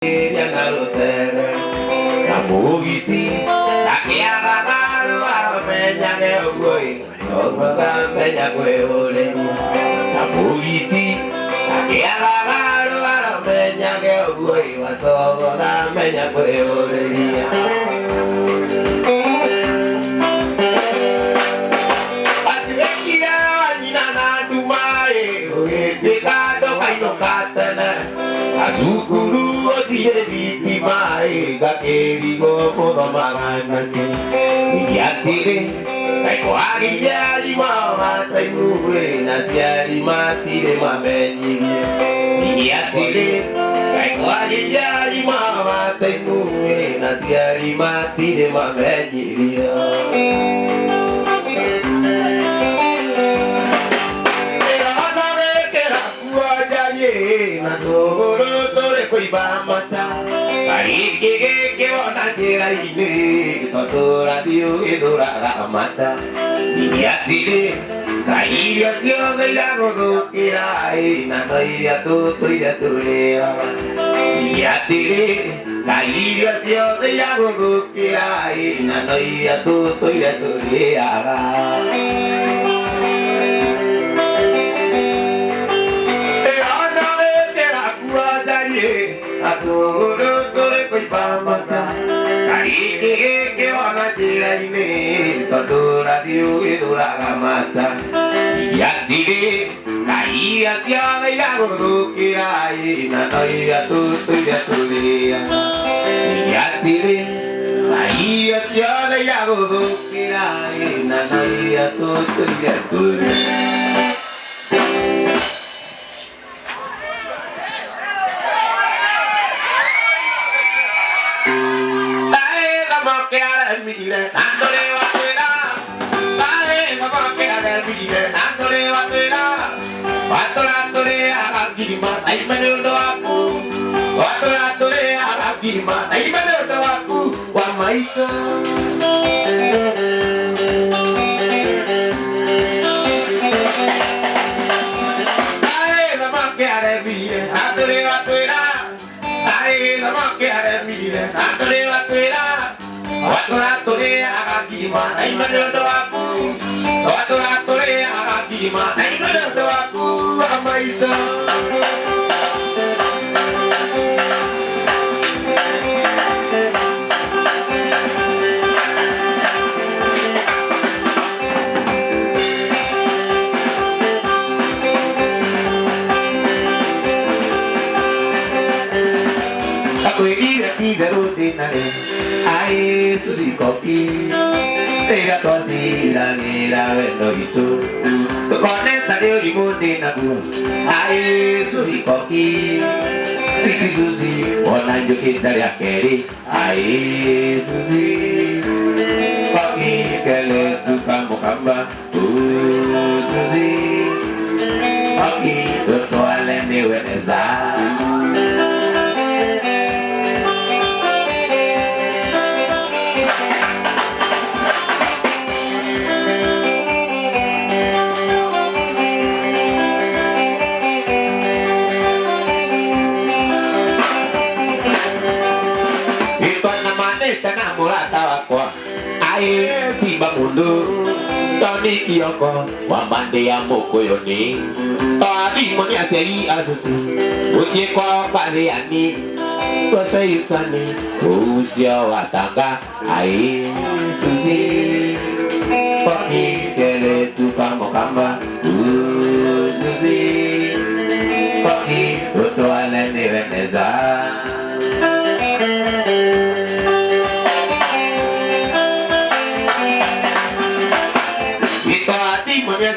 yang alutere namugiti nakiaga kalu armenya ngegoi ogoga penya kweole namugiti nakiaga kalu armenya ngegoi wasogoga menya kweole atirekia nyina na dumae oetikado kaino katana azukuru odie vitimae gakerigo modomaganake igiatire kaiko agiyari mawataimure nasiari matire mamenyirie igiatire kaiko agiyari mawataimure nasiari matire mamenyirie Bamata, Kariki ona tira ine, totora dio edora ramata. Iatire, kaiya sio gaila godo kirai, natoia totoia torea. Iatire, kaiya sio gaila godo kirai, natoia totoia torea. Azuro tore koi pamata, kariki ke ona tira ine, totora dio edora gamata. Iatire, kaiya sia gaila godo kirai, natoia totoia torea. Iatire, kaiya sia gaila godo kirai, natoia totoia torea. Dándole batera, dale, vamos que haga el video, dándole batera, dándole a la gima, ahí me lo hago, dándole a la gima, ahí me lo hago, guamaito. Dale, vamos que haga el video, dándole batera, dale, vamos que haga el video, dándole batera. Watore agakima, ay manodo aku. Watore agakima, ay manodo aku. Amaita. Aku ira rutinare. Ai susi kopi, pega tosi la nera vendo itu. Koneta dio limutin aku. Ai susi kopi, susi, ona jokin dari akhiri. Ai susi kopi kele tukang mukamba. Susi kopi tutuale ni weneza. Tengah mula tawakwa ae si bamundu Tony Kiyoko wambande ya mokoyoni Tadi monia seri asusu Usie kwa kaziani Kose yusani Usia watanga ae susi Koki kele tuka mokamba Susi Koki tutuale ni veneza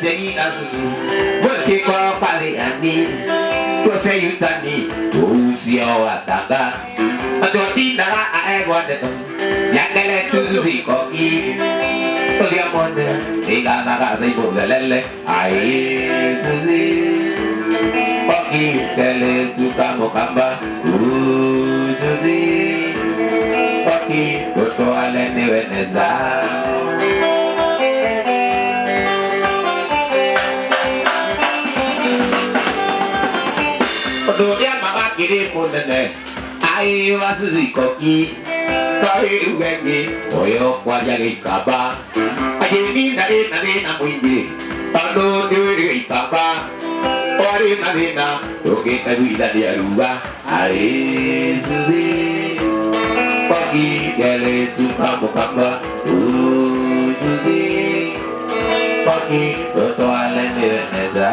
Jadi asusu, bersih kau paling ani, kau seyutani, usia watanga, atau tidak ae gua datang, yang kalian tuh si koki, kau dia monde, tiga naga seibu lele, ae susi, koki kalian suka mukamba, susi, koki betul alen di Veneza. Kemudian mama kiri pun dene, ai wasuzikoki kai ugengi oyo kwa jagi kaba ajeni na mwindi pando dewe ikaba ori na oke kaduida dia ruba ai suzi pagi gele tukamo kamba suzi pagi to alende neza.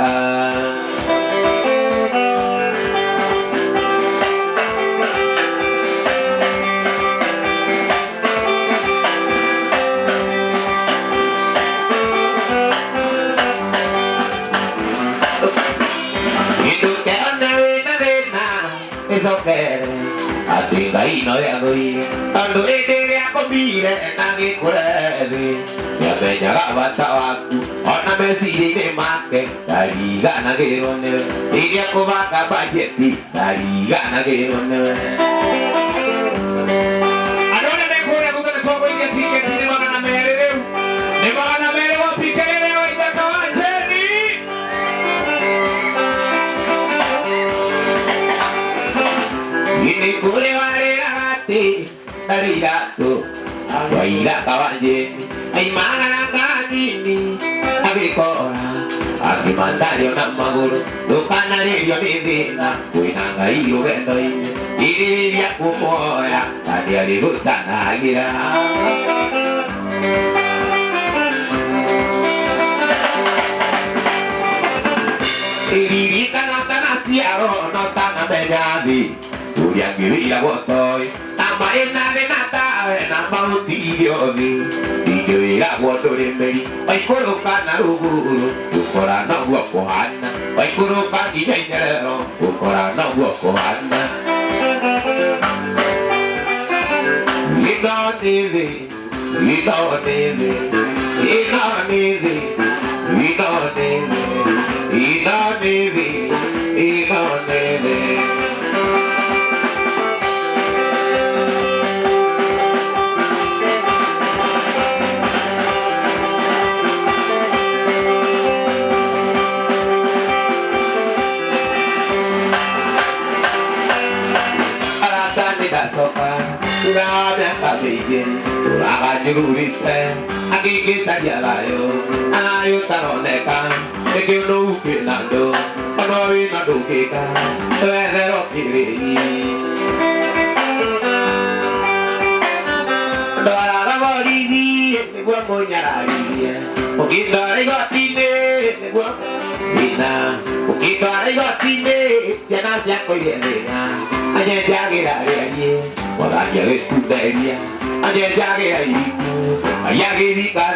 Ati kai no ya doi ando ede ya kombire nangi kurede ya benya ga bata waku ona besi de make dari ga na ge one dia ko baka bajeti dari ga na ge one adone me kore ko ko ko ye tiket ni bana mere ne bana mere wa pikere wa ita kawajeni ini kule wale hati dari datu waila kawajeni ai mana kagini abikora aki mandario na maguru dukana rio bibina kuina ngaiyo gendoi iri ya kumoya tadi ari hutana gira iri kana siaro no tana bejadi yang kiri la botoi ama ena nata na mauti diodi dio ila botoi meri pai koroka na ruguru ukora na gua kohana pai koroka di jendero ukora na gua kohana ina neve sudah biasa bikin akan jurite aki kita jalayo ayo taronekan bikin nuki nando panowi nado kita tuwero kiri doa la boligi gua mau nyarari mungkin dari gotine gua bina mungkin dari gotine siapa siapa yang dengar aja jaga dari dia wala jare kuderia aja jaga iku ayah rika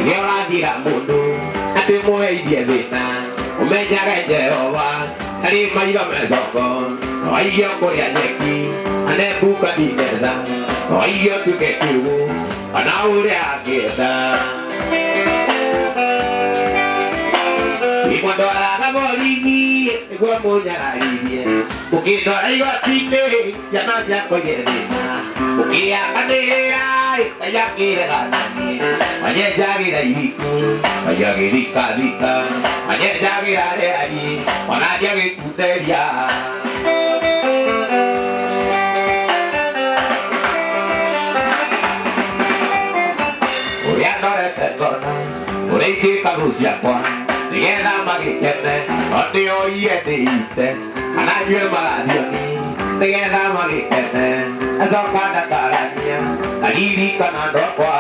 dia lagi tak bodoh ada mulai dia bina mejaga Jehovah hari mai ga mesokon ayah korea jeki ane buka di desa ayah tu kekiu ana udah kita cuando a la boligi gua mau nyari mungkin dari gotine ya masih aku jadi mungkin akan dirai kayak kira kanani hanya jagi dariku kayak rika hanya jagi dari mana dia ikut dia ya no es perdona por ahí que carucia kwa Niena magikene, oti oiete ite, anayue maladioni. Niena magikene, azokana taranya, aliri kana dokwa.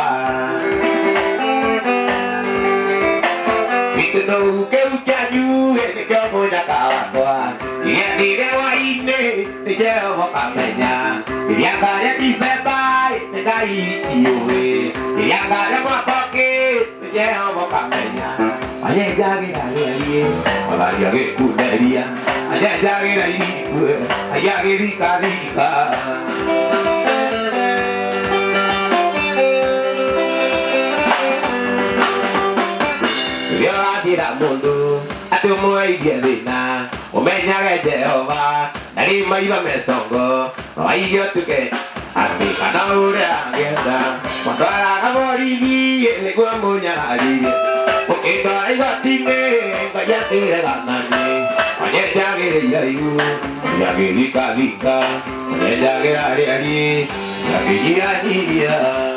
Itu no uke aju, ini kamu jaka kwa. Dia direwa ini, dia mau kamenya. Dia kaya disebai, dia iuwe. Dia kaya mau pakai, dia mau kamenya. Aja jagi dari malah jagi kuderia aja jagi dari gue aja rika dia tidak mundur atau mulai dia dina umenya Jehovah dari mayu mesongo ayo tu ke ati kana udah kita motora kamu ini gua mau nyari Ito ay gatine, kaya tiraganani. Anyagiri-yariu, anyagiri-kalika, anyagiri-ari-ari, anyagiri-ari-ari.